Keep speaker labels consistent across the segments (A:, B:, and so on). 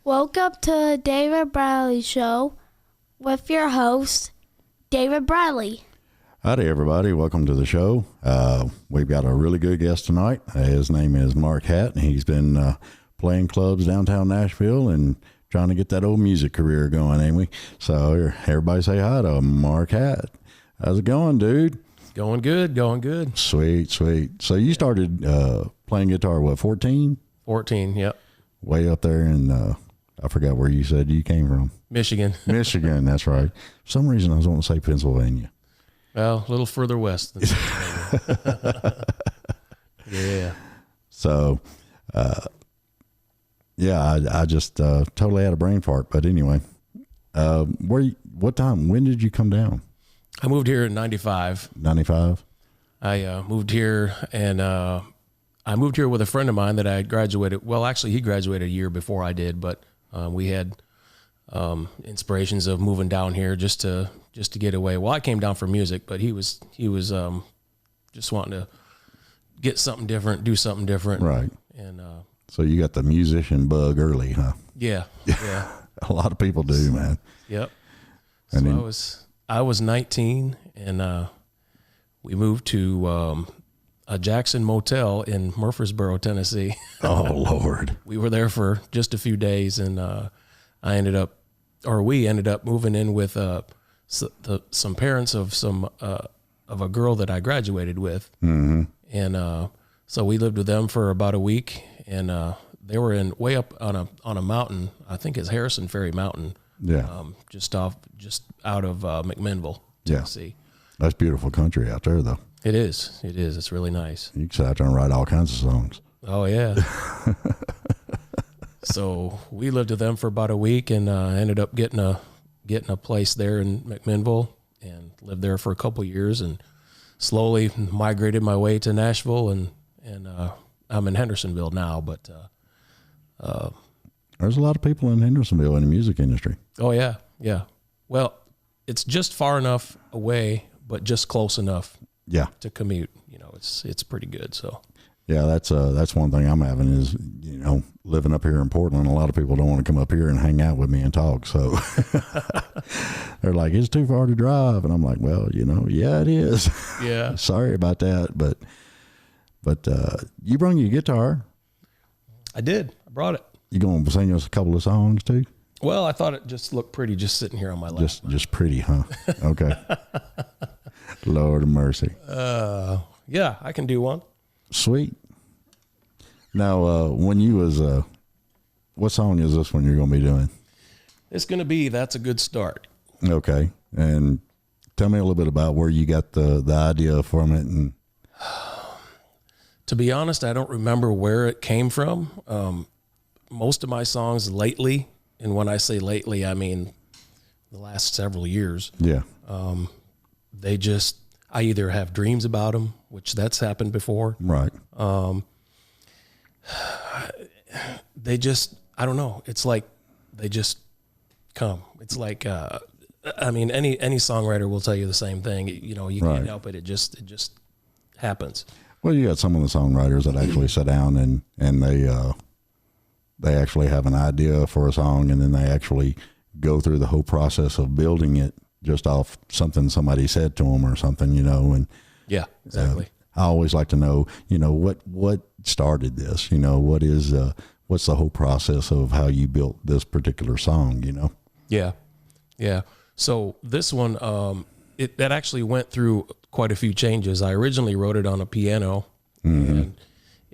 A: Welcome to the David Bradley Show with your host, David Bradley.
B: Howdy, everybody. Welcome to the show. We've got a really good guest tonight. His name is Mark Hatt, and he's been playing clubs downtown Nashville and trying to get that old music career going, ain't we? So everybody say hi to Mark Hatt. How's it going, dude?
C: Going good.
B: Sweet. So you started playing guitar, what, 14?
C: 14, yep.
B: Way up there in, I forgot where you said you came from.
C: Michigan.
B: Michigan, that's right. For some reason I was wanting to say Pennsylvania.
C: Well, a little further west than Pennsylvania. Yeah.
B: So, I just totally had a brain fart. But anyway, what time, when did you come down?
C: I moved here in 95.
B: 95?
C: I moved here, and I moved here with a friend of mine that I had graduated. Well, actually, he graduated a year before I did, but we had inspirations of moving down here just to get away. Well, I came down for music, but he was just wanting to get something different, do something different.
B: Right.
C: And
B: so you got the musician bug early, huh?
C: Yeah.
B: A lot of people do, man.
C: Yep.
B: And
C: So
B: then,
C: I was 19, and we moved to a Jackson Motel in Murfreesboro, Tennessee.
B: oh Lord.
C: We were there for just a few days, and we ended up moving in with some parents of a girl that I graduated with.
B: Mm-hmm.
C: And so we lived with them for about a week, and they were way up on a mountain. I think it's Harrison Ferry Mountain.
B: Yeah.
C: Just out of McMinnville, Tennessee.
B: Yeah. That's beautiful country out there, though.
C: It is. It's really nice.
B: You can sit out there and write all kinds of songs.
C: Oh yeah. So we lived with them for about a week, and ended up getting a place there in McMinnville, and lived there for a couple of years, and slowly migrated my way to Nashville, and I'm in Hendersonville now. But
B: there's a lot of people in Hendersonville in the music industry.
C: oh yeah. Well, it's just far enough away, but just close enough
B: Yeah.
C: to commute. It's pretty good. So
B: Yeah, that's one thing I'm having is, living up here in Portland, a lot of people don't want to come up here and hang out with me and talk. So they're like, it's too far to drive. And I'm like, well, yeah, it is.
C: yeah.
B: Sorry about that. But you brought your guitar.
C: I did. I brought it.
B: You going to sing us a couple of songs too?
C: Well, I thought it just looked pretty just sitting here on my lap.
B: Just pretty, huh? Okay. Lord of mercy.
C: Yeah, I can do one.
B: Sweet. Now, when you was, what song is this one you're going to be doing?
C: It's going to be That's a Good Start.
B: Okay. And tell me a little bit about where you got the idea from it. And
C: To be honest, I don't remember where it came from. Most of my songs lately, and when I say lately, I mean the last several years,
B: yeah.
C: I either have dreams about them, which that's happened before.
B: Right.
C: I don't know. It's like they just come. It's like, any songwriter will tell you the same thing. You
B: Right.
C: can't help it. It just happens.
B: Well, you got some of the songwriters that actually sit down and they actually have an idea for a song, and then they actually go through the whole process of building it just off something somebody said to them or something, and
C: Yeah, exactly.
B: I always like to know, what started this, what's the whole process of how you built this particular song,
C: Yeah. So this one, that actually went through quite a few changes. I originally wrote it on a piano, and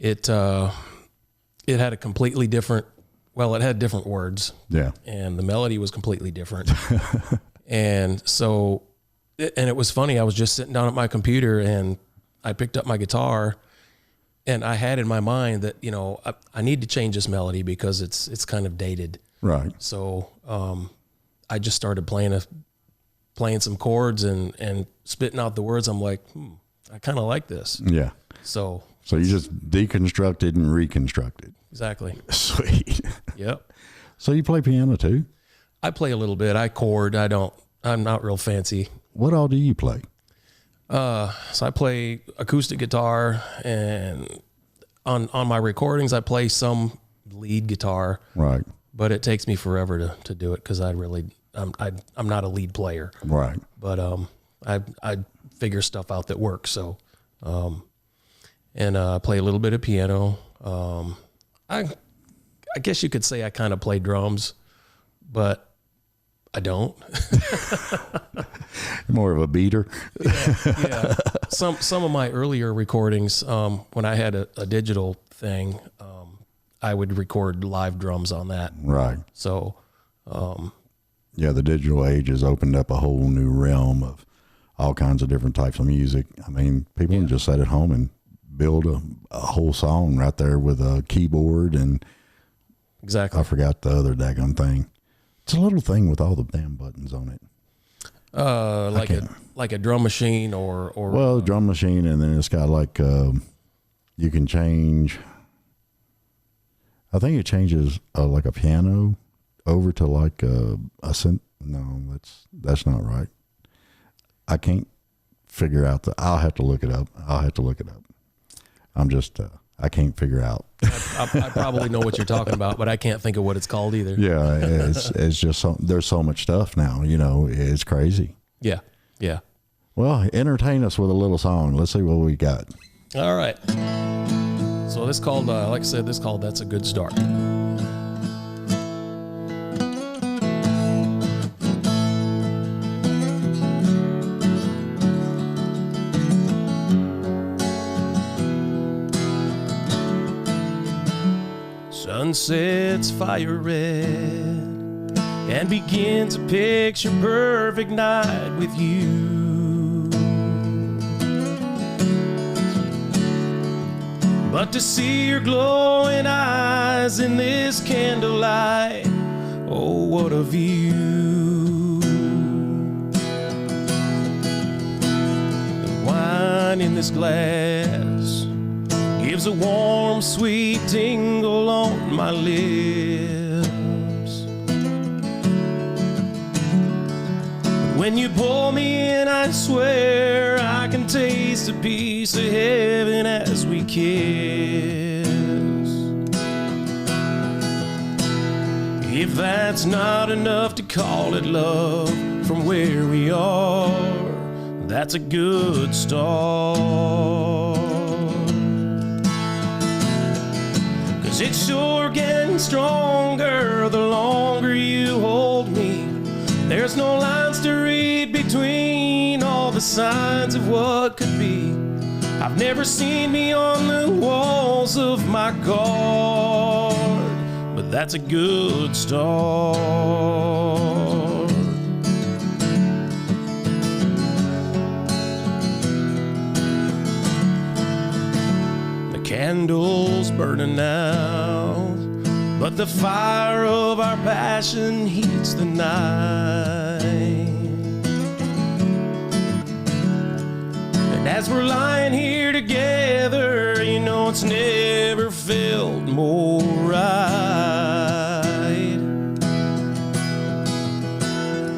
C: it had a completely different. Well, it had different words.
B: Yeah.
C: And the melody was completely different. And so, it was funny. I was just sitting down at my computer, and I picked up my guitar, and I had in my mind that, I need to change this melody because it's kind of dated.
B: Right.
C: So, I just started playing some chords and spitting out the words. I'm like, I kind of like this.
B: Yeah.
C: So
B: you just deconstructed and reconstructed.
C: exactly.
B: Sweet.
C: Yep.
B: So you play piano too?
C: I play a little bit. I chord. I'm not real fancy.
B: What all do you play?
C: So I play acoustic guitar, and on my recordings, I play some lead guitar.
B: Right.
C: but it takes me forever to do it because I'm not a lead player.
B: Right.
C: But I figure stuff out that works. So, and I play a little bit of piano. I guess you could say I kind of play drums, but I don't.
B: More of a beater.
C: Yeah. Some of my earlier recordings, when I had a digital thing, I would record live drums on that.
B: Right.
C: So,
B: yeah, the digital age has opened up a whole new realm of all kinds of different types of music. I mean, people can just sit at home and build a whole song right there with a keyboard and
C: exactly.
B: I forgot the other daggone thing. It's a little thing with all the damn buttons on it.
C: Like a drum machine or
B: well, a drum machine, and then it's got like you can change. I think it changes like a piano over to like a synth. No, that's not right. I can't figure out I'll have to look it up. I'm just I can't figure out.
C: I probably know what you're talking about, but I can't think of what it's called either.
B: Yeah, it's just there's so much stuff now. You know, it's crazy.
C: Yeah.
B: Well, entertain us with a little song. Let's see what we got.
C: All right. So this called, like I said, That's a Good Start. Sunsets fire red and begins a picture perfect night with you. But to see your glowing eyes in this candlelight, oh, what a view. The wine in this glass gives a warm, sweet tingle on my lips. When you pull me in, I swear I can taste a piece of heaven as we kiss. If that's not enough to call it love from where we are, that's a good start. 'Cause it's sure getting stronger the longer you hold me. There's no lines to read between all the signs of what could be. I've never seen beyond the walls of my guard, but that's a good start. The candles burning out, but the fire of our passion heats the night. And as we're lying here together, you know it's never felt more right.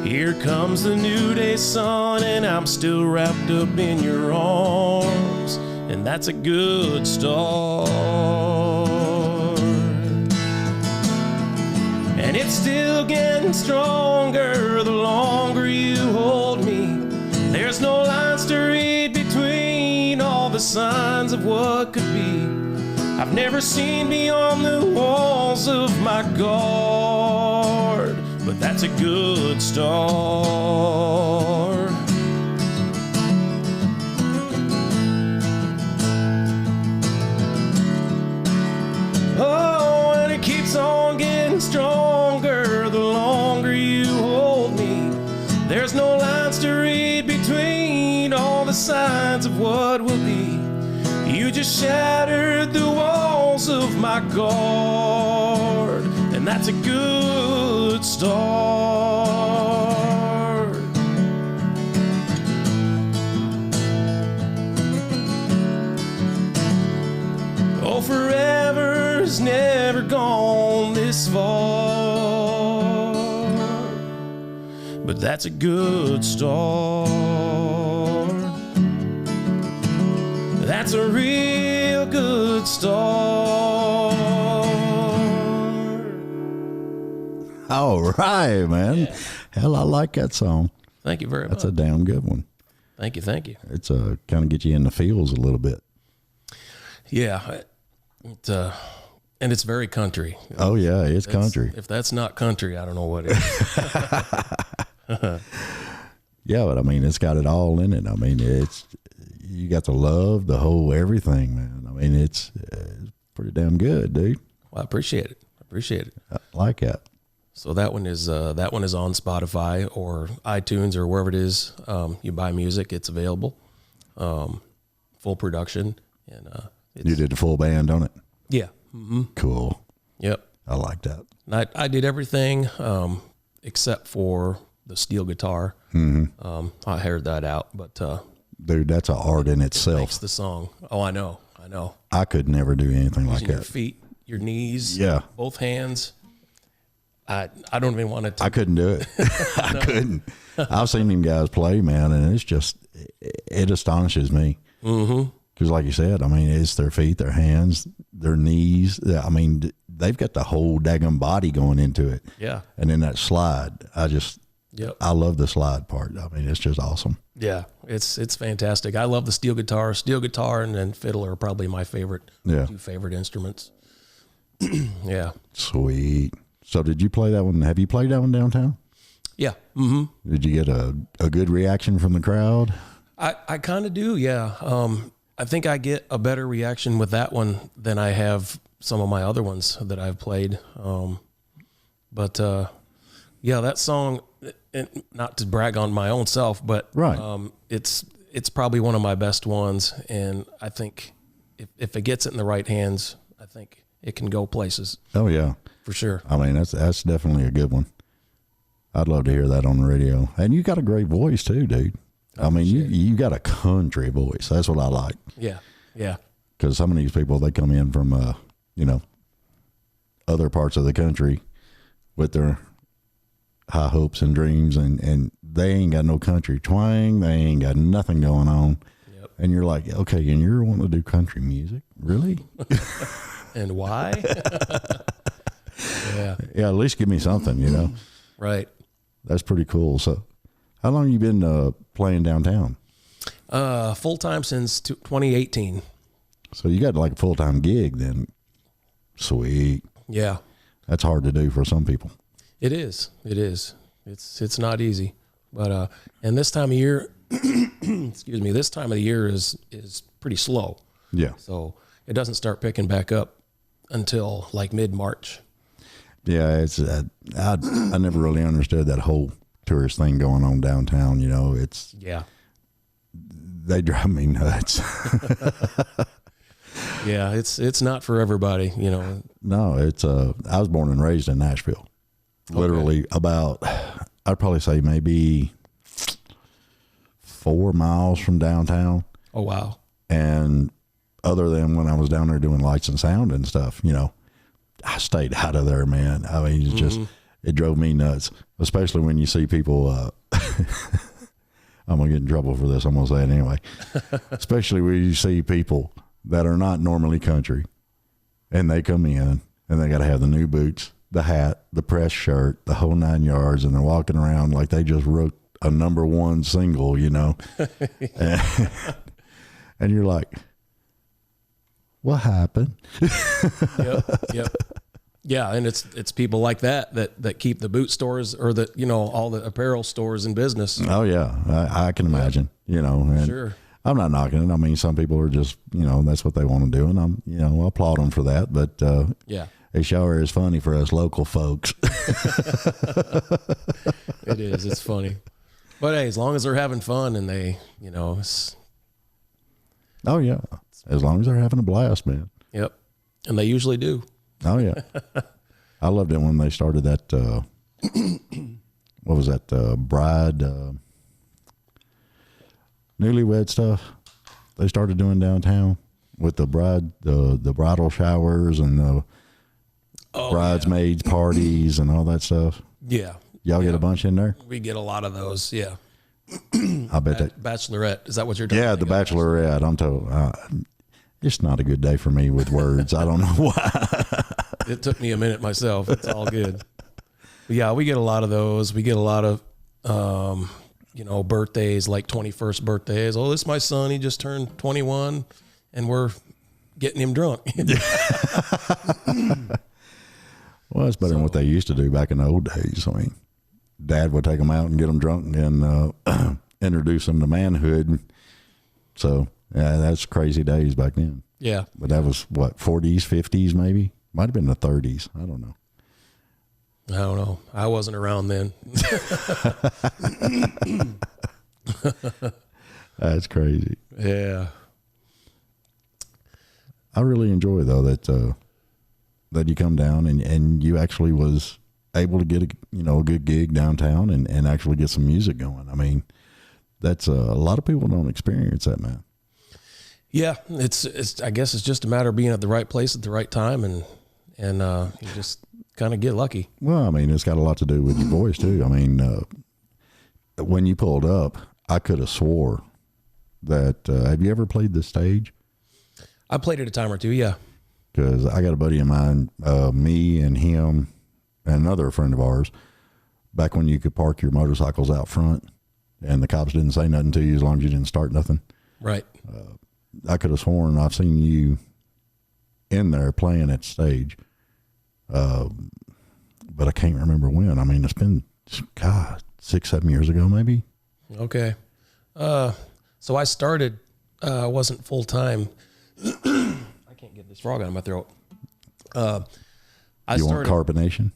C: Here comes the new day sun, and I'm still wrapped up in your arms, and that's a good start. And it's still getting stronger the longer you hold me. There's no lines to read between all the signs of what could be. I've never seen beyond the walls of my guard, but that's a good start. Oh, and it keeps on getting stronger the longer you hold me. There's no lines to read between all the signs of what will be. You just shattered the walls of my guard, and that's a good start. Oh, forever's never gone this far, but that's a good start. That's a real good start.
B: All right, man.
C: Yeah.
B: Hell, I like that song.
C: Thank you very
B: That's
C: much.
B: a damn good one.
C: Thank you. Thank you.
B: It's kind of get you in the feels a little bit.
C: Yeah. And it's very country.
B: Oh yeah, it's country.
C: If that's not country, I don't know what is.
B: Yeah, but I mean, it's got it all in it. I mean, you got the love, the whole everything, man. I mean, it's pretty damn good, dude.
C: Well, I appreciate it.
B: I like that.
C: So that one is on Spotify or iTunes or wherever it is. You buy music, it's available. Full production, and
B: You did the full band on it.
C: yeah. Mm-hmm.
B: Cool.
C: Yep.
B: I like that.
C: And I did everything except for the steel guitar.
B: Mm-hmm.
C: I heard that out, but
B: Dude, that's an art in itself.
C: makes the song. Oh, I know.
B: I could never do anything like
C: Using your
B: that.
C: feet, your knees,
B: Yeah.
C: both hands. I don't even want to.
B: I couldn't do it. I couldn't. I've seen them guys play, man, and it's just, it astonishes me.
C: Mm-hmm.
B: Because like you said, I mean, it's their feet, their hands, their knees. I mean, they've got the whole daggum body going into it.
C: Yeah.
B: And then that slide,
C: Yep.
B: I love the slide part. I mean, it's just awesome.
C: Yeah, it's fantastic. I love the steel guitar. Steel guitar and then fiddle are probably my two favorite instruments. Yeah.
B: Sweet. So did you play that one? Have you played that one downtown?
C: Yeah. Mm-hmm.
B: Did you get a good reaction from the crowd?
C: I kind of do. Yeah. I think I get a better reaction with that one than I have some of my other ones that I've played. But yeah, that song, and not to brag on my own self, but
B: Right.
C: It's probably one of my best ones, and I think if it gets it in the right hands, I think it can go places
B: Oh yeah.
C: for sure.
B: I mean, that's definitely a good one. I'd love to hear that on the radio. And you got a great voice too, dude. I mean, you got a country voice. That's what I like.
C: Yeah, yeah,
B: Because some of these people, they come in from, other parts of the country with their high hopes and dreams, and they ain't got no country twang. They ain't got nothing going on.
C: Yep.
B: And you're like, okay, and you're wanting to do country music? Really?
C: And why? Yeah,
B: Yeah, at least give me something,
C: right.
B: That's pretty cool. So how long you been playing downtown?
C: Full time since 2018.
B: So you got like a full-time gig then. Sweet.
C: Yeah,
B: That's hard to do for some people.
C: it is. It's not easy, but and this time of year, excuse me, this time of the year is pretty slow.
B: Yeah.
C: So it doesn't start picking back up until like mid-March.
B: Yeah, it's I never really understood that whole tourist thing going on downtown. It's
C: Yeah.
B: they drive me nuts.
C: Yeah, it's not for everybody,
B: No, it's I was born and raised in Nashville. Literally about, I'd probably say maybe 4 miles from downtown.
C: Oh, wow.
B: And other than when I was down there doing lights and sound and stuff, I stayed out of there, man. I mean, it's just, it drove me nuts, especially when you see people, I'm going to get in trouble for this. I'm going to say it anyway. Especially when you see people that are not normally country and they come in and they got to have the new boots, the hat, the press shirt, the whole 9 yards. And they're walking around like they just wrote a #1 single, and you're like, what happened?
C: Yep. Yeah, and it's people like that keep the boot stores or all the apparel stores in business.
B: Oh yeah, I can imagine. And
C: Sure.
B: I'm not knocking it. I mean, some people are just, that's what they want to do, and I'm, I applaud them for that. But
C: Yeah.
B: it sure is funny for us local folks.
C: It is. It's funny. But hey, as long as they're having fun and they, it's,
B: Oh yeah, as long as they're having a blast, man.
C: yep. And they usually do.
B: Oh yeah, I loved it when they started that. What was that? Bride, newlywed stuff. They started doing downtown with the bride, the bridal showers and the bridesmaids parties and all that stuff.
C: Yeah.
B: Y'all get a bunch in there?
C: We get a lot of those. Yeah.
B: I bet that.
C: Bachelorette. Is that what you're talking
B: Yeah,
C: about?
B: the Bachelorette. I'm told. It's not a good day for me with words. I don't know why.
C: It took me a minute myself. It's all good. Yeah, we get a lot of those. We get a lot of, birthdays, like 21st birthdays. Oh, this is my son. He just turned 21 and we're getting him drunk.
B: Well, it's better than what they used to do back in the old days. I mean, Dad would take them out and get them drunk and introduce them to manhood. So, yeah, that's crazy days back then.
C: Yeah.
B: But that was, what, 40s, 50s maybe? Might have been the 30s. I don't know.
C: I don't know. I wasn't around then.
B: That's crazy.
C: Yeah.
B: I really enjoy, though, that you come down and you actually was able to get a good gig downtown and actually get some music going. I mean, that's a lot of people don't experience that, man.
C: Yeah, it's. I guess it's just a matter of being at the right place at the right time, and you just kind of get lucky.
B: Well, I mean, it's got a lot to do with your voice too. I mean, when you pulled up, I could have swore that. Have you ever played the stage?
C: I played it a time or two. Yeah.
B: Because I got a buddy of mine, me and him, and another friend of ours, back when you could park your motorcycles out front, and the cops didn't say nothing to you as long as you didn't start nothing.
C: Right.
B: I could have sworn I've seen you in there playing at stage, but I can't remember when. I mean, it's been, God, 6-7 years ago, maybe.
C: Okay. So I started. Wasn't full time. I can't get this frog out of my throat.
B: Want carbonation?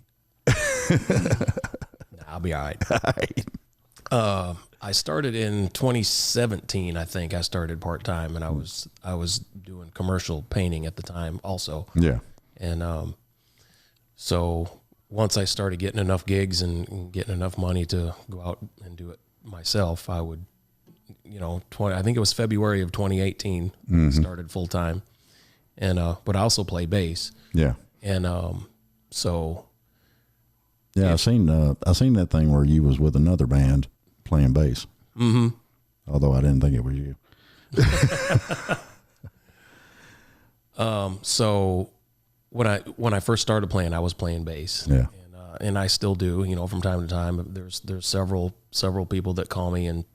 C: Nah, I'll be all right. I started in 2017. I think I started part time, and I was doing commercial painting at the time also.
B: Yeah.
C: And so once I started getting enough gigs and getting enough money to go out and do it myself, I would, I think it was February of 2018, started full time. And but I also play bass.
B: Yeah.
C: And so
B: yeah, I seen that thing where you was with another band playing bass. Mm-hmm. Although I didn't think it was you.
C: So when I first started playing, I was playing bass.
B: Yeah.
C: And I still do, from time to time. There's several people that call me and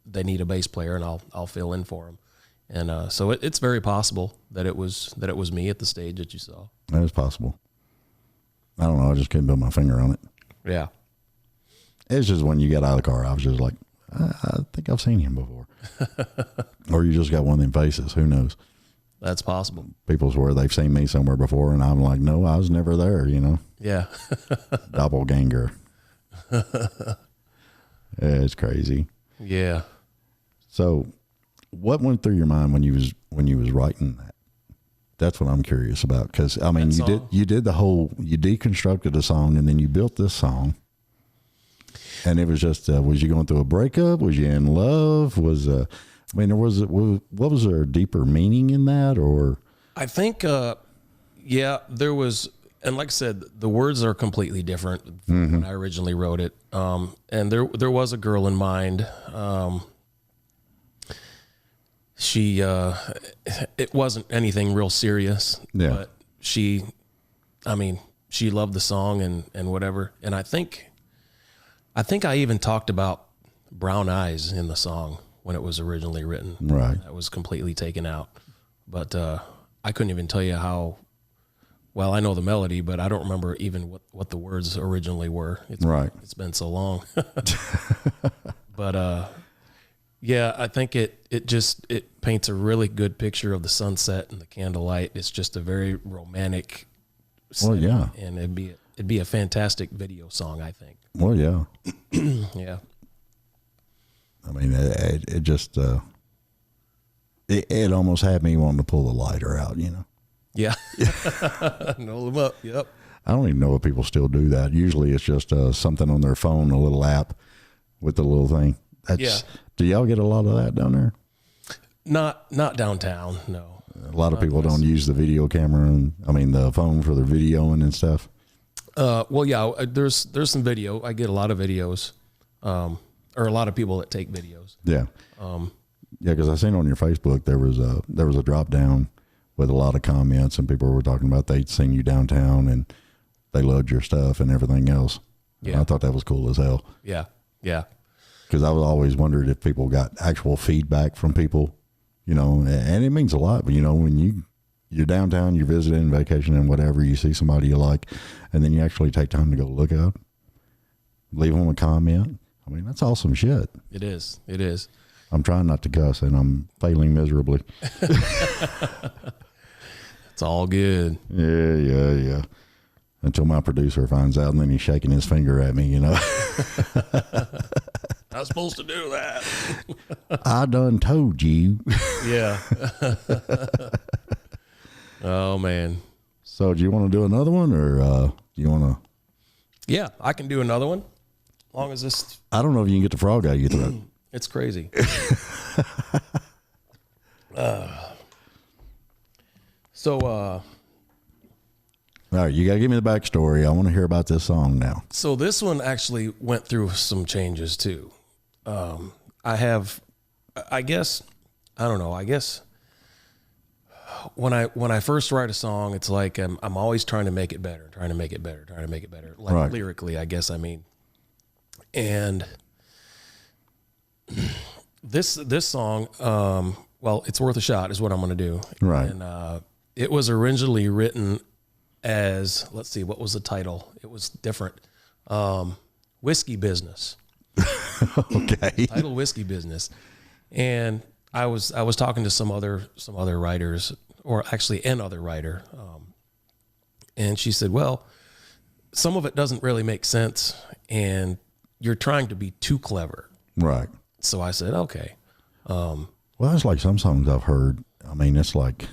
C: they need a bass player, and I'll fill in for them. And so it's very possible that it was me at the stage that you saw.
B: That is possible. I don't know. I just couldn't put my finger on it.
C: Yeah.
B: It's just when you got out of the car, I was just like, I think I've seen him before. Or you just got one of them faces. Who knows?
C: That's possible.
B: People swear they've seen me somewhere before, and I'm like, no, I was never there,
C: Yeah.
B: Doppelganger. Yeah, it's crazy.
C: Yeah.
B: So what went through your mind when you was writing that? That's what I'm curious about. Because I mean, you deconstructed a song, and then you built this song, and it was just was you going through a breakup? Was you in love? What was there a deeper meaning in that, or? I
C: think there was, and like I said, the words are completely different from when I originally wrote it. And there was a girl in mind. She, it wasn't anything real serious, but she loved the song and whatever. And I think I even talked about brown eyes in the song when it was originally written.
B: Right. That
C: was completely taken out. But, I couldn't even tell you how, well, I know the melody, but I don't remember even what the words originally were. It's been so long. But, yeah, I think it paints a really good picture of the sunset and the candlelight. It's just a very romantic setting,
B: yeah.
C: And it'd be a fantastic video song, I think.
B: Well, yeah.
C: Yeah.
B: I mean, it just it almost had me wanting to pull the lighter out,
C: Yeah. Roll them up. Yep.
B: I don't even know if people still do that. Usually it's just something on their phone, a little app with the little thing. Do y'all get a lot of that down there?
C: Not downtown, no.
B: A lot of people don't use the video camera the phone for their videoing and stuff.
C: Well, yeah, there's some video. I get a lot of videos, or a lot of people that take videos.
B: Yeah. Yeah, because I seen on your Facebook there was a drop down with a lot of comments, and people were talking about they'd seen you downtown, and they loved your stuff and everything else.
C: Yeah.
B: And I thought that was cool as hell.
C: Yeah. Yeah.
B: Because I was always wondered if people got actual feedback from people, you know, and it means a lot. But, you know, when you're downtown, you're visiting, vacationing, whatever, you see somebody you like, and then you actually take time to go look up, leave them a comment. I mean, that's awesome shit.
C: It is. It is.
B: I'm trying not to cuss, and I'm failing miserably.
C: It's all good.
B: Yeah. Until my producer finds out, and then he's shaking his finger at me, you know.
C: Not supposed to do that.
B: I done told you.
C: Yeah. Oh, man.
B: So do you want to do another one, or do you want to?
C: Yeah, I can do another one. As long as this...
B: I don't know if you can get the frog out of your throat.
C: It's crazy.
B: All right, you got to give me the backstory. I want to hear about this song now.
C: So this one actually went through some changes too. I guess when I first write a song, it's like I'm always trying to make it better. Like
B: Right.
C: lyrically, I guess I mean. And this song, well, it's worth a shot is what I'm going to do.
B: Right.
C: And it was originally written as, let's see, what was the title? It was different. Whiskey Business.
B: Okay.
C: Title Whiskey Business. And I was talking to some other writers, or actually an other writer. And she said, well, some of it doesn't really make sense, and you're trying to be too clever.
B: Right.
C: So I said, okay.
B: Well, it's like some songs I've heard. I mean, it's like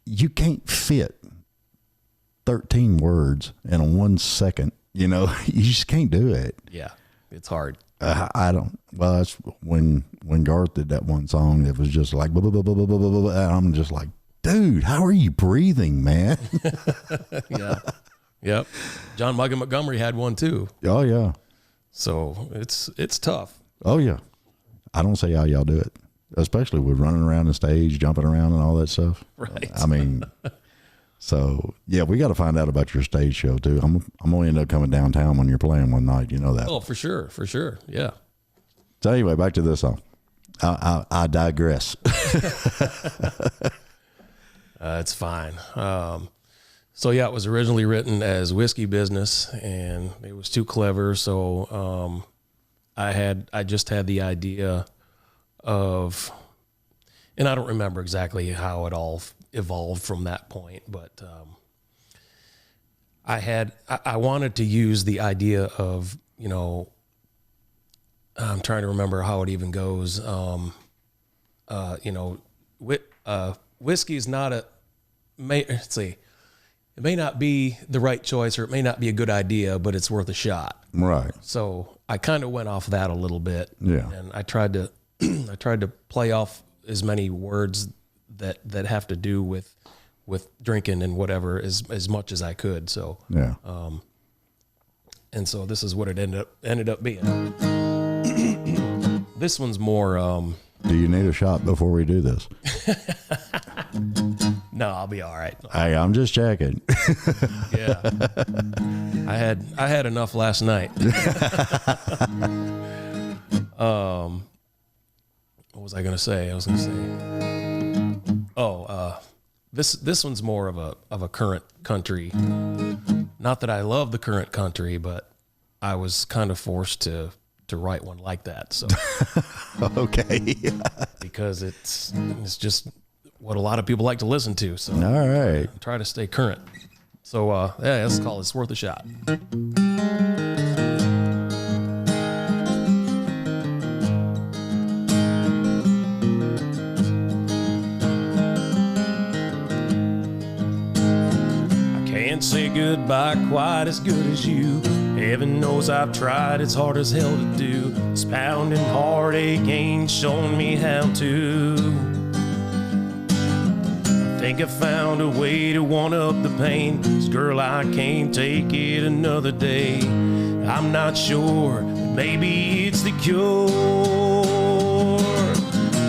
B: you can't fit 13 words in 1 second. You know, you just can't do it.
C: Yeah, it's hard.
B: I don't. Well, that's when Garth did that one song. It was just like, blah, blah, blah, blah, blah, blah, blah, and I'm just like, dude, how are you breathing, man?
C: Yeah. Yep. John Montgomery had one too.
B: Oh yeah.
C: So it's tough.
B: Oh yeah. I don't see how y'all do it, especially with running around the stage, jumping around, and all that stuff.
C: Right.
B: I mean, so yeah, we got to find out about your stage show too. I'm gonna end up coming downtown when you're playing one night. You know that.
C: Oh, for sure. Yeah.
B: So anyway, back to this song. I digress.
C: It's fine. So yeah, it was originally written as Whiskey Business, and it was too clever. So I just had the idea of, and I don't remember exactly how it all evolved from that point, but I wanted to use the idea of, you know, I'm trying to remember how it even goes. You know, whiskey is not let's see, it may not be the right choice, or it may not be a good idea, but it's worth a shot.
B: Right.
C: So I kind of went off that a little bit.
B: Yeah.
C: And I tried to, play off as many words that have to do with drinking and whatever as much as I could. So,
B: Yeah.
C: and so this is what it ended up being. This one's more,
B: Do you need a shot before we do this?
C: no, I'll be all right.
B: Hey, I'm just checking.
C: Yeah. I had enough last night. What was I going to say? This one's more of a current country. Not that I love the current country, but I was kind of forced to write one like that. So
B: Okay.
C: because it's just what a lot of people like to listen to. So
B: All right.
C: try to stay current. So yeah, let's call this Worth a Shot. Can't say goodbye quite as good as you. Heaven knows I've tried, it's hard as hell to do. This pounding heartache ain't shown me how to. I think I found a way to one up the pain. 'Cause girl, I can't take it another day. I'm not sure, but maybe it's the cure.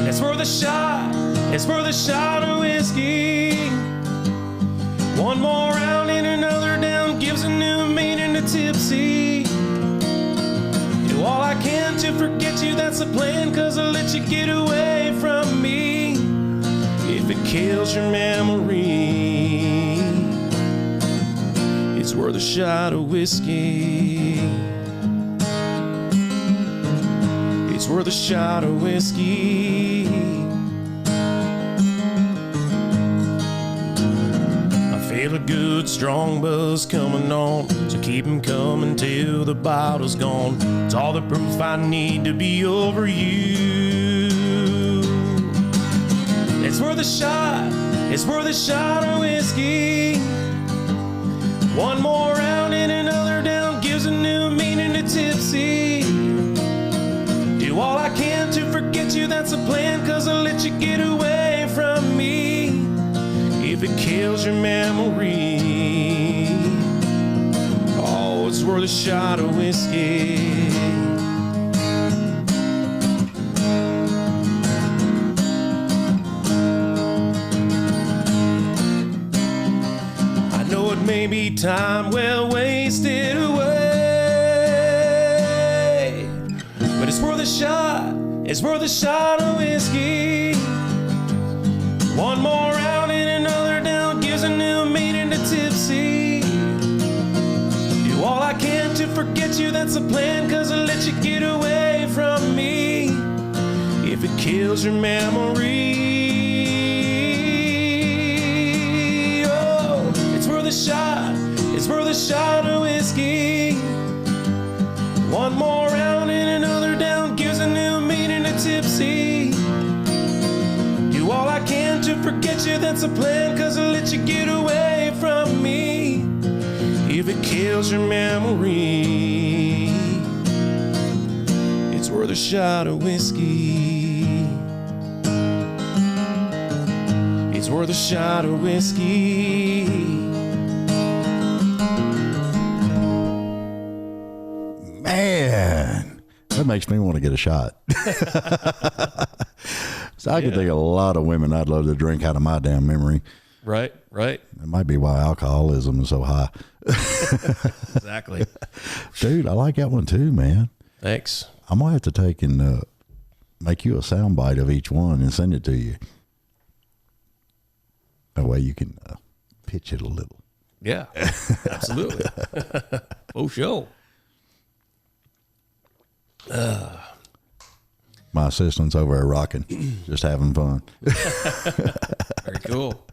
C: It's worth a shot, it's worth a shot of whiskey. One more round and another down that's a plan, 'cause I'll let you get away from me if it kills your memory. It's worth a shot of whiskey. It's worth a shot of whiskey. I feel a good strong buzz coming on, so keep 'em coming till the bottle's gone. It's all the proof I need to be over you. It's worth a shot. It's worth a shot of whiskey. One more round and another down gives a new meaning to tipsy. Do all I can to forget you, that's a plan, 'cause I'll let you get away from me if it kills your memory. Oh, it's worth a shot of whiskey. I know it may be time well wasted away, but it's worth a shot. It's worth a shot of whiskey. One more round and another down gives a new meaning to tipsy. Do all I can to forget you, that's a plan, 'cause I'll let you get away from me if it kills your memory. Oh, it's worth a shot. It's worth a shot of whiskey. One more round and another down gives a new meaning to tipsy. Do all I can to forget you, that's a plan, 'cause I'll let you get away from me if it kills your memory. It's worth a shot of whiskey. It's worth a shot of whiskey.
B: Man, that makes me want to get a shot. So I could think of a lot of women I'd love to drink out of my damn memory.
C: Right, right.
B: That might be why alcoholism is so high.
C: Exactly.
B: Dude, I like that one too, man.
C: Thanks.
B: I'm going to have to take and make you a sound bite of each one and send it to you. That way you can pitch it a little.
C: Yeah, absolutely. Oh, sure.
B: My assistant's over there rocking, just having fun.
C: Very cool.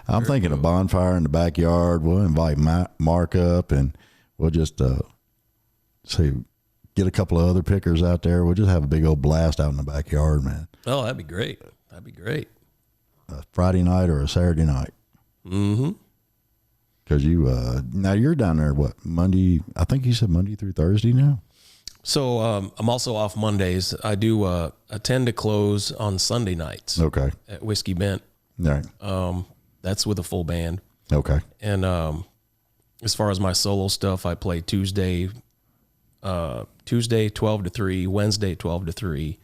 B: I'm thinking a bonfire in the backyard. We'll invite Mark up, and we'll just see, get a couple of other pickers out there. We'll just have a big old blast out in the backyard, man.
C: Oh, that'd be great. That'd be great.
B: A Friday night or a Saturday night.
C: Mm-hmm.
B: Because you now you're down there what, Monday? I think you said Monday through Thursday now.
C: So I'm also off Mondays. I do attend to close on Sunday nights.
B: Okay.
C: At Whiskey Bent.
B: All right.
C: That's with a full band.
B: Okay.
C: And as far as my solo stuff, I play Tuesday 12 to 3, Wednesday 12 to 3,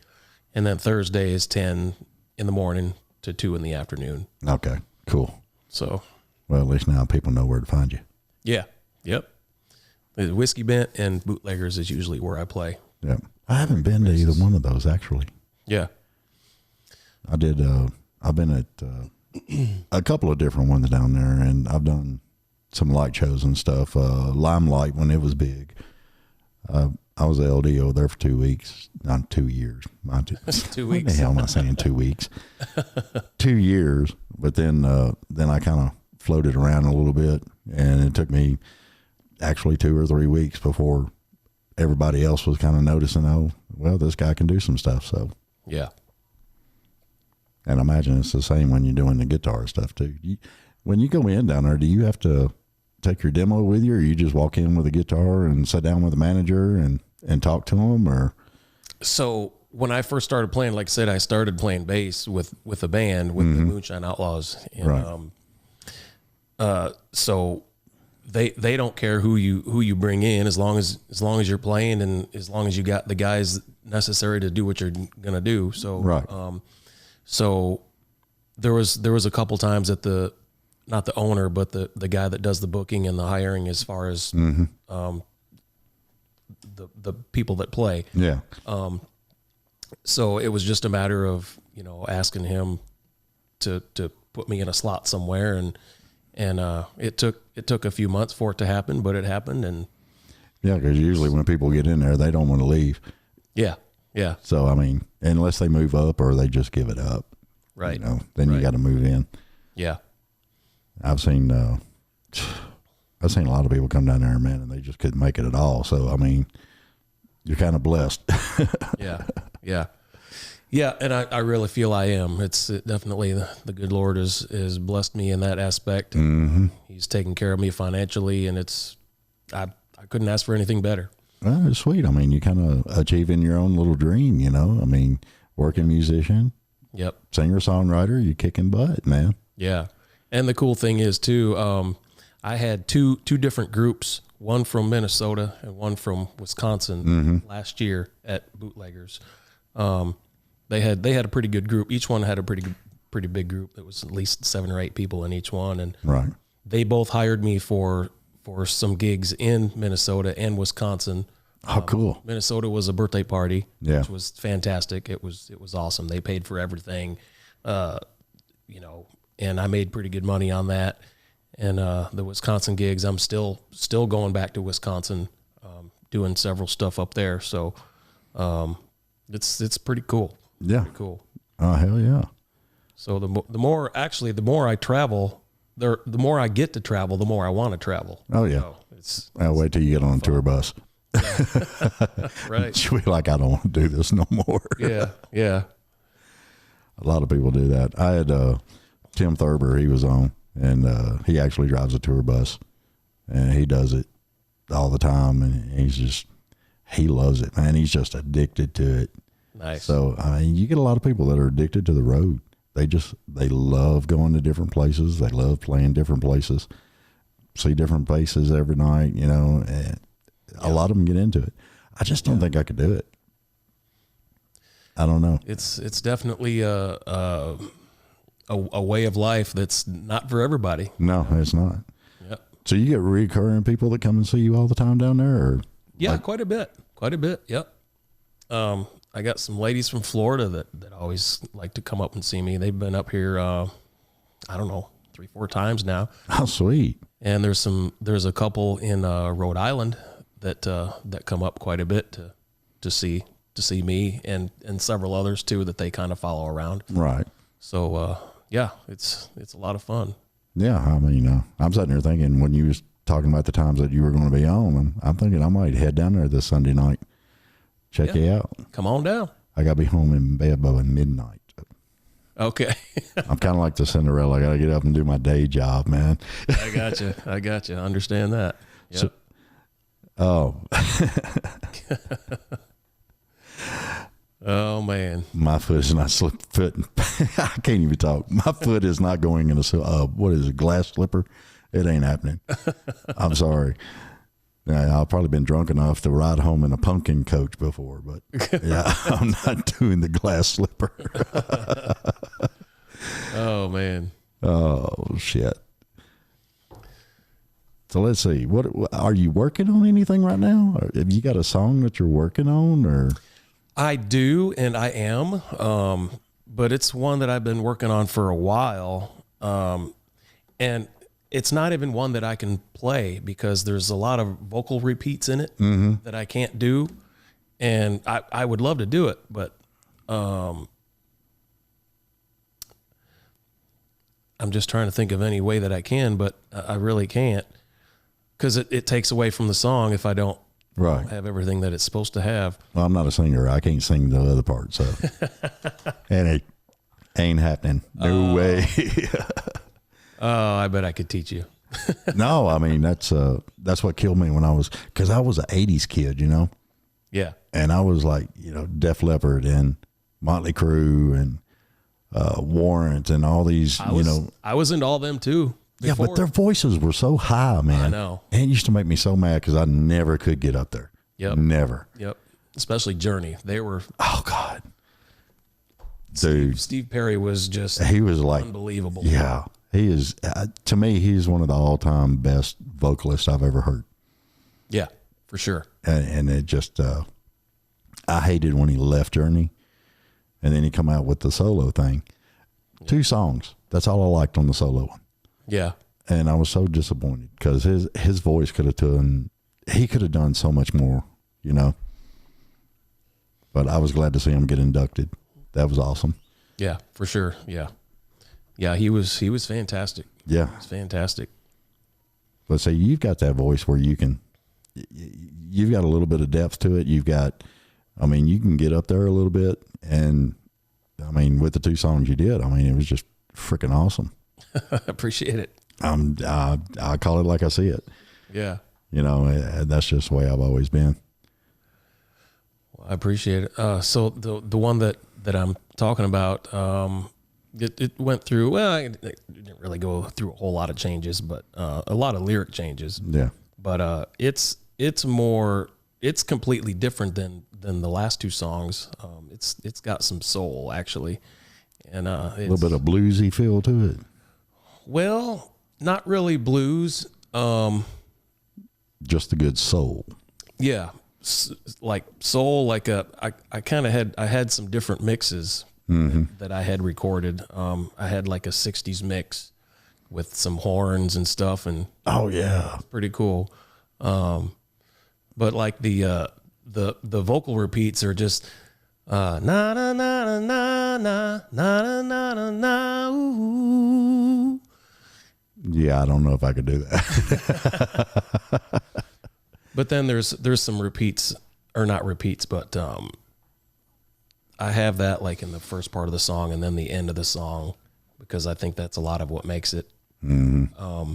C: and then Thursday is 10 in the morning to 2 in the afternoon.
B: Okay. Cool.
C: So.
B: Well, at least now people know where to find you.
C: Yeah. Yep. The Whiskey Bent and Bootleggers is usually where I play.
B: Yep. I haven't been to either one of those actually.
C: Yeah.
B: I did. I've been at a couple of different ones down there, and I've done some light shows and stuff. Limelight when it was big. I was a LD over there for 2 weeks, not 2 years.
C: 2 weeks.
B: What the hell am I saying? 2 weeks, 2 years. But then I kind of floated around a little bit, and it took me actually 2 or 3 weeks before everybody else was kind of noticing, oh, well, this guy can do some stuff. So
C: yeah.
B: And I imagine it's the same when you're doing the guitar stuff too. When you go in down there, do you have to take your demo with you, or you just walk in with a guitar and sit down with the manager and talk to them? Or
C: so when I first started playing, like I said, I started playing bass with a band with the Moonshine Outlaws, and
B: right.
C: So they don't care who you bring in as long as you're playing and as long as you got the guys necessary to do what you're gonna do. So
B: right.
C: So there was a couple times that not the owner, but the guy that does the booking and the hiring as far as the people that play.
B: Yeah.
C: So it was just a matter of, asking him to put me in a slot somewhere. And it took a few months for it to happen, but it happened. And
B: Yeah, because usually when people get in there, they don't want to leave.
C: yeah. Yeah.
B: So, I mean, unless they move up or they just give it up.
C: Right.
B: Then you got to move in.
C: Yeah.
B: I've seen a lot of people come down there, man, and they just couldn't make it at all. So, I mean, you're kind of blessed.
C: Yeah. Yeah. Yeah. And I really feel I am. It's definitely the good Lord has blessed me in that aspect.
B: Mm-hmm.
C: He's taken care of me financially, and I couldn't ask for anything better.
B: Well, it's sweet. I mean, you kind of achieving your own little dream, I mean, working musician,
C: Yep.
B: singer, songwriter, you kicking butt, man.
C: Yeah. And the cool thing is too, I had two different groups, one from Minnesota and one from Wisconsin last year at Bootleggers. They had a pretty good group. Each one had a pretty big group. There was at least 7 or 8 people in each one. And
B: Right.
C: they both hired me for some gigs in Minnesota and Wisconsin.
B: Oh, cool.
C: Minnesota was a birthday party,
B: Yeah.
C: which was fantastic. It was awesome. They paid for everything, and I made pretty good money on that. And the Wisconsin gigs, I'm still going back to Wisconsin, doing several stuff up there. So it's pretty cool.
B: Yeah.
C: Pretty cool.
B: Oh, hell yeah.
C: So the more I travel, the more I get to travel, the more I want to travel.
B: Oh, yeah.
C: So it's
B: I'll wait till you get on a tour bus.
C: right.
B: You'll be like, I don't want to do this no more.
C: Yeah. Yeah.
B: A lot of people do that. I had Tim Thurber, he was on, and he actually drives a tour bus, and he does it all the time, and he loves it, man. He's just addicted to it.
C: Nice.
B: So, I mean, you get a lot of people that are addicted to the road. They love going to different places. They love playing different places, see different places every night, and a lot of them get into it. I just don't think I could do it. I don't know.
C: It's definitely a way of life that's not for everybody.
B: No, it's not.
C: Yep.
B: So you get recurring people that come and see you all the time down there, or
C: Yeah, quite a bit. Yep. I got some ladies from Florida that always like to come up and see me. They've been up here, I don't know, 3-4 times now.
B: how sweet.
C: And there's a couple in Rhode Island that come up quite a bit to see me and several others too that they kind of follow around.
B: Right.
C: So yeah, it's a lot of fun.
B: Yeah. I mean, I'm sitting there thinking when you was talking about the times that you were going to be on, I'm thinking I might head down there this Sunday night. Check you out.
C: Come on down.
B: I got to be home in bed by midnight.
C: Okay.
B: I'm kind of like the Cinderella. I got to get up and do my day job, man.
C: I got you. I understand that. Yep.
B: So, oh,
C: Oh man,
B: my foot is not footing. I can't even talk. My foot is not going in what is it, glass slipper? It ain't happening. I'm sorry. I've probably been drunk enough to ride home in a pumpkin coach before, but yeah, I'm not doing the glass slipper.
C: Oh man.
B: Oh shit. So let's see. What are you working on anything right now? Or have you got a song that you're working on, or?
C: I do, and I am, but it's one that I've been working on for a while, and it's not even one that I can play because there's a lot of vocal repeats in it that I can't do, and I would love to do it, but I'm just trying to think of any way that I can, but I really can't because it takes away from the song if I don't.
B: Right.
C: Have everything that it's supposed to have.
B: Well, I'm not a singer. I can't sing the other part, so and it ain't happening. No way.
C: Oh, I bet I could teach you.
B: No, I mean that's what killed me when I was an '80s kid,
C: Yeah.
B: and I was like Def Leppard and Motley Crue and Warrant and all these
C: I was into all them too.
B: Yeah,
C: before.
B: but their voices were so high, man.
C: I know.
B: And it used to make me so mad because I never could get up there.
C: Yep.
B: Never.
C: Yep. Especially Journey. They were.
B: Oh, God. Dude.
C: Steve Perry was just.
B: He was like.
C: Unbelievable.
B: Yeah. He is. To me, he's one of the all-time best vocalists I've ever heard.
C: Yeah, for sure.
B: And it just. I hated when he left Journey And then he come out with the solo thing. 2 songs. That's all I liked on the solo one.
C: Yeah.
B: And I was so disappointed because his voice could have done so much more, you know. But I was glad to see him get inducted. That was awesome.
C: Yeah, for sure. Yeah. Yeah, he was fantastic.
B: Yeah.
C: He was fantastic.
B: Let's say you've got that voice where you've got a little bit of depth to it. You can get up there a little bit. And I mean, with the 2 songs you did, I mean, it was just freaking awesome.
C: Appreciate it.
B: I call it like I see it.
C: Yeah.
B: You know, that's just the way I've always been.
C: Well, I appreciate it. So the one that I'm talking about, it went through, well, it didn't really go through a whole lot of changes, but a lot of lyric changes.
B: Yeah.
C: But it's completely different than the last 2 songs. It's got some soul actually. And
B: a little bit of bluesy feel to it.
C: Well, not really blues.
B: Just a good soul.
C: Yeah. Like soul, like I had some different mixes that I had recorded. I had like a 60s mix with some horns and stuff, and
B: oh yeah,
C: pretty cool. But like the vocal repeats are just na na na na na na na na na na ooh.
B: Yeah, I don't know if I could do that.
C: But then there's some repeats, or not repeats, but I have that like in the first part of the song and then the end of the song, because I think that's a lot of what makes it.
B: Mm-hmm.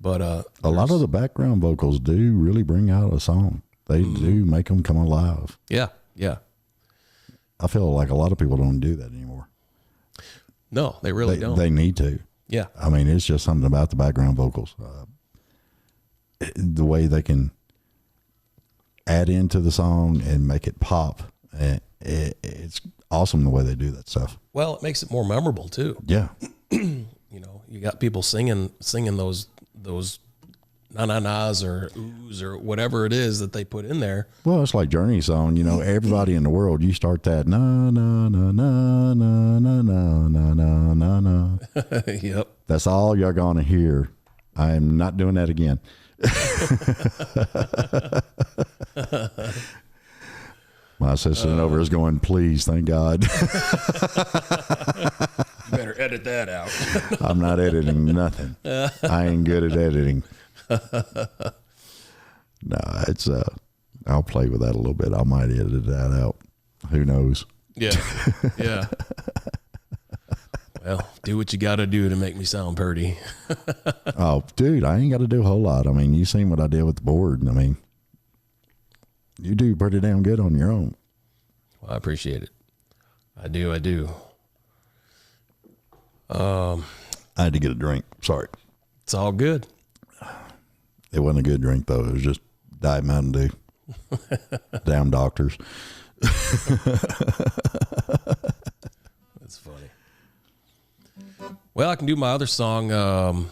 C: But
B: a lot of the background vocals do really bring out a song. They do make them come alive.
C: Yeah, yeah.
B: I feel like a lot of people don't do that anymore.
C: No, they really don't.
B: They need to.
C: Yeah.
B: I mean, it's just something about the background vocals. The way they can add into the song and make it pop. It's awesome the way they do that stuff.
C: Well, it makes it more memorable too.
B: Yeah.
C: You know, you got people singing those na-na-nas or oohs or whatever it is that they put in there.
B: Well, it's like Journey's song, you know, everybody in the world, you start that na na na na na na na na na na na.
C: Yep.
B: That's all you're gonna hear. I am not doing that again. My assistant over is going, please, thank God.
C: You better edit that out.
B: I'm not editing nothing. I ain't good at editing. No, it's I'll play with that a little bit. I might edit that out. Who knows?
C: Yeah. Yeah. Well, do what you got to do to make me sound pretty.
B: Oh, dude, I ain't got to do a whole lot. I mean, you seen what I did with the board. I mean, you do pretty damn good on your own.
C: Well, I appreciate it. I do.
B: I had to get a drink. Sorry.
C: It's all good.
B: It wasn't a good drink, though. It was just Diet Mountain Dew. Damn doctors.
C: That's funny. Well, I can do my other song.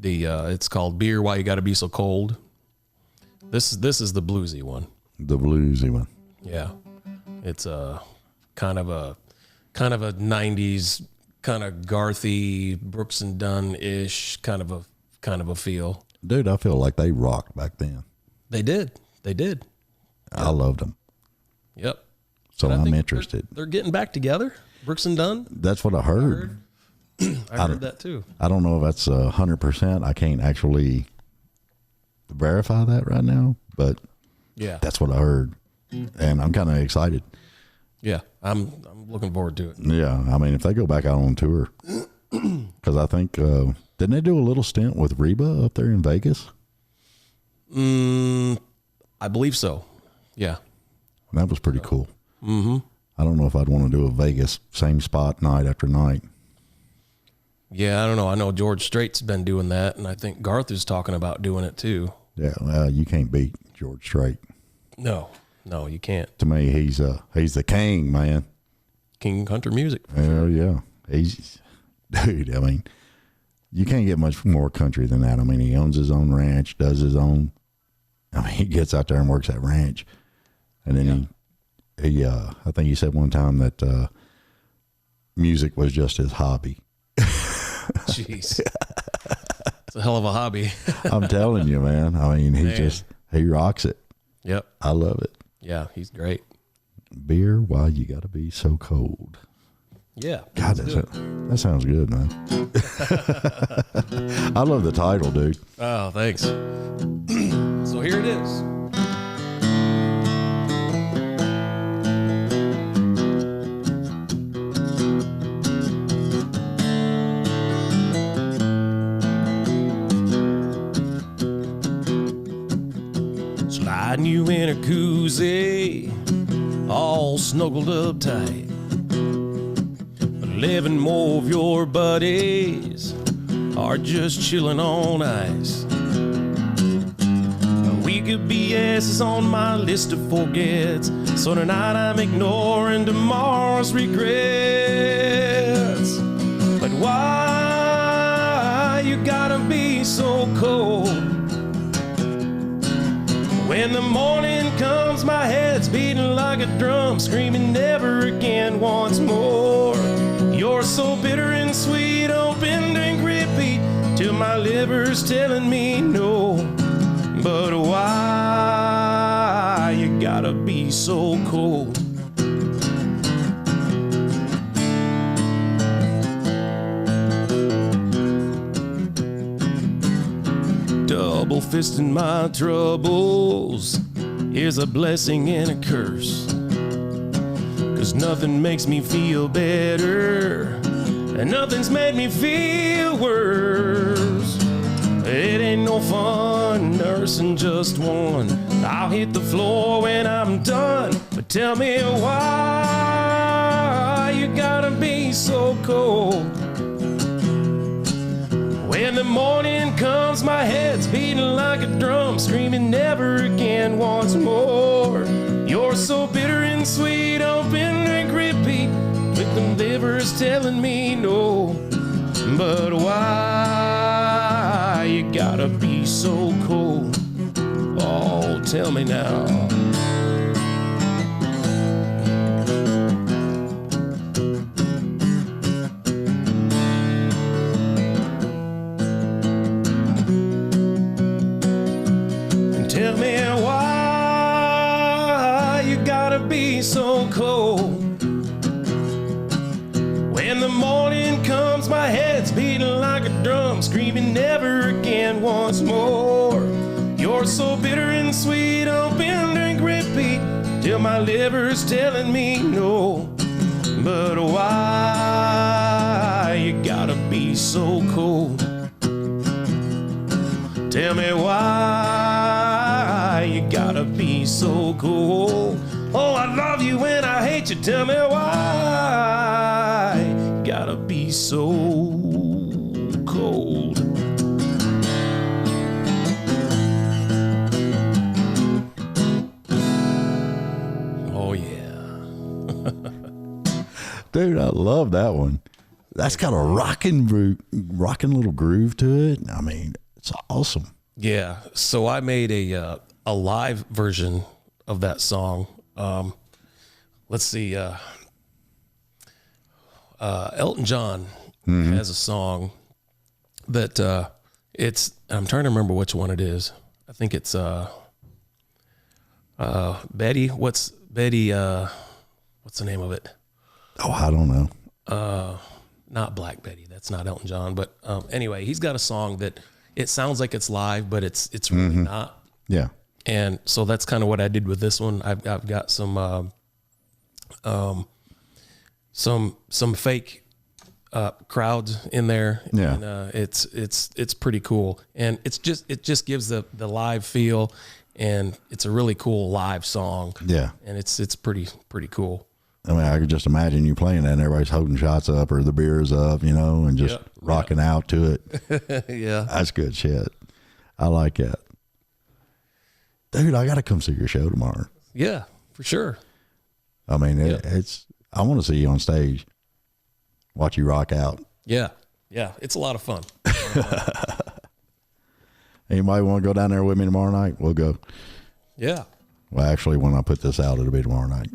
C: It's called "Beer Why You Gotta Be So Cold." This is the bluesy one.
B: The bluesy one.
C: Yeah, it's a kind of a 90s kind of Garthy, Brooks and Dunn ish kind of a feel.
B: Dude, I feel like they rocked back then.
C: They did.
B: I loved them.
C: Yep.
B: So
C: And I
B: I'm
C: think
B: interested.
C: They're getting back together. Brooks and Dunn.
B: That's what I heard.
C: I heard that too.
B: I don't know if that's 100%. I can't actually verify that right now, but
C: Yeah.
B: that's what I heard. And I'm kind of excited.
C: Yeah. I'm looking forward to it.
B: Yeah. I mean, if they go back out on tour, because I think, didn't they do a little stint with Reba up there in Vegas?
C: I believe so. Yeah.
B: That was pretty cool.
C: Mm-hmm.
B: I don't know if I'd want to do a Vegas same spot night after night.
C: Yeah, I don't know. I know George Strait's been doing that, and I think Garth is talking about doing it too.
B: Yeah, well, you can't beat George Strait.
C: No, you can't.
B: To me, he's the king, man.
C: King country music.
B: Hell yeah, dude. I mean, you can't get much more country than that. I mean, he owns his own ranch, does his own. I mean, he gets out there and works that ranch, and then I think he said one time that music was just his hobby.
C: Jeez. It's a hell of a hobby.
B: I'm telling you, man. I mean, he rocks it.
C: Yep.
B: I love it.
C: Yeah, he's great.
B: Beer, why you got to be so cold?
C: Yeah.
B: God, that sounds good, man. I love the title, dude.
C: Oh, thanks. So here it is. Sliding you in a koozie, all snuggled up tight. 11 more of your buddies are just chilling on ice. We could be asses on my list of forgets, so tonight I'm ignoring tomorrow's regrets. But why you gotta be so cold? When the morning comes, my head's beating like a drum, screaming never again once more. You're so bitter and sweet, open, drink, repeat, till my liver's telling me no. But why you gotta be so cold? Double fisting my troubles is a blessing and a curse. 'Cause nothing makes me feel better, and nothing's made me feel worse. It ain't no fun nursing just one. I'll hit the floor when I'm done. But tell me why you gotta be so cold. When the morning comes, my head's beating like a drum, screaming never again once more. You're so bitter and sweet, open, drink, repeat, with the liver's telling me no. But why you gotta be so cold? Oh, tell me now. Tell me why you gotta be so cold. When the morning comes, my head's beating like a drum, screaming never again once more. You're so bitter and sweet, open, drink, repeat, till my liver's telling me no. But why you gotta be so cold? Tell me why you gotta be so cold. Oh, I love you and I hate you. Tell me why you gotta be so cold. Oh yeah.
B: Dude, I love that one. That's got a rocking little groove to it. I mean, it's awesome.
C: Yeah. So I made a live version of that song. Let's see. Elton John has a song that I'm trying to remember which one it is. I think it's Betty. What's the name of it?
B: Oh, I don't know.
C: Not Black Betty. That's not Elton John. But anyway, he's got a song that it sounds like it's live, but it's really not.
B: Yeah.
C: And so that's kind of what I did with this one. I've got some fake crowds in there.
B: Yeah.
C: And it's pretty cool. And it just gives the live feel, and it's a really cool live song.
B: Yeah.
C: And it's pretty cool.
B: I mean, I could just imagine you playing that and everybody's holding shots up or the beer's up, and just rocking out to it.
C: Yeah.
B: That's good shit. I like that. Dude, I got to come see your show tomorrow.
C: Yeah, for sure.
B: I mean, I want to see you on stage, watch you rock out.
C: Yeah. Yeah. It's a lot of fun.
B: Anybody want to go down there with me tomorrow night? We'll go.
C: Yeah.
B: Well, actually, when I put this out, it'll be tomorrow night.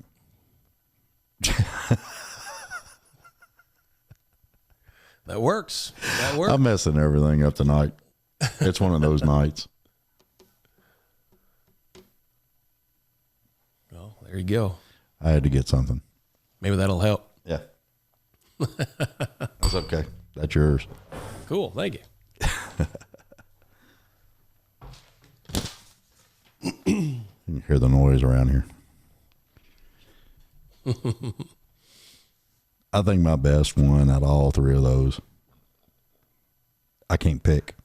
C: That works. That works.
B: I'm messing everything up tonight. It's one of those nights.
C: Well, there you go.
B: I had to get something.
C: Maybe that'll help.
B: Yeah. That's okay. That's yours.
C: Cool. Thank you.
B: You can hear the noise around here. I think my best one out of all three of those, I can't pick.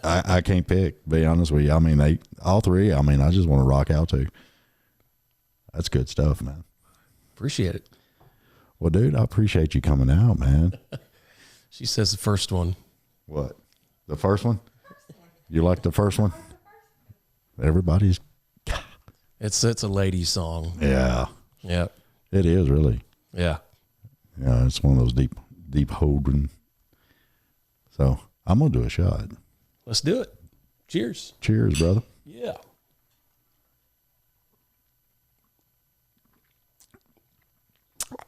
B: I can't pick, be honest with you. I mean, all three, I mean, I just want to rock out to. That's good stuff, man.
C: Appreciate it.
B: Well, dude, I appreciate you coming out, man.
C: She says the first one.
B: What? The first one? You like the first one? Everybody's.
C: It's a lady song.
B: Yeah.
C: Yeah.
B: It is, really.
C: Yeah.
B: Yeah, it's one of those deep holding. So I'm going to do a shot.
C: Let's do it. Cheers.
B: Cheers, brother.
C: Yeah.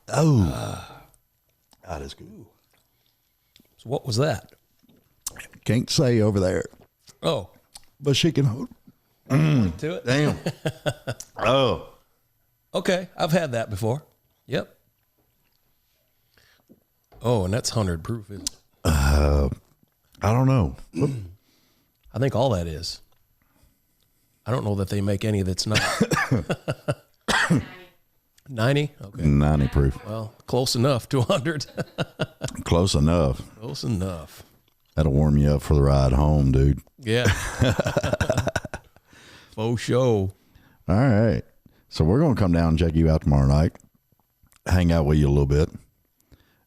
B: Oh, that is good.
C: So what was that?
B: Can't say over there,
C: Oh,
B: but she can hold.
C: to it.
B: Damn. Oh,
C: Okay, I've had that before. Yep. Oh, and that's 100 proof, isn't it?
B: I don't know.
C: I think all that is. I don't know that they make any that's not. 90? Okay.
B: 90 proof.
C: Well, close enough to 100.
B: Close enough.
C: Close enough.
B: That'll warm you up for the ride home, dude.
C: Yeah. Faux show.
B: All right. So we're going to come down and check you out tomorrow night, hang out with you a little bit.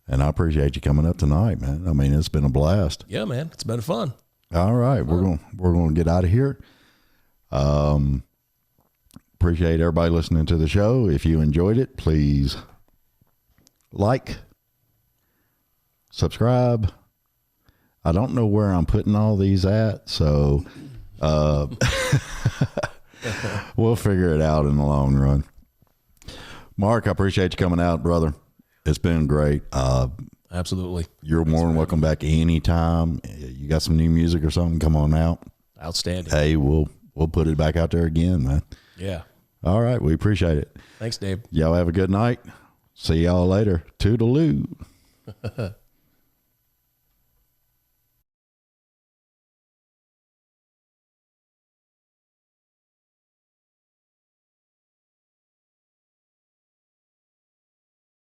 B: And I appreciate you coming up tonight, man. I mean, it's been a blast.
C: Yeah, man. It's been fun.
B: All right. We're going to get out of here. Appreciate everybody listening to the show. If you enjoyed it, please like, subscribe. I don't know where I'm putting all these at, so we'll figure it out in the long run. Mark, I appreciate you coming out, brother. It's been great.
C: Absolutely.
B: You're more than welcome back anytime. You got some new music or something, come on out.
C: Outstanding.
B: Hey, we'll put it back out there again, man.
C: Yeah.
B: All right. We appreciate it.
C: Thanks, Dave.
B: Y'all have a good night. See y'all later. Toodaloo.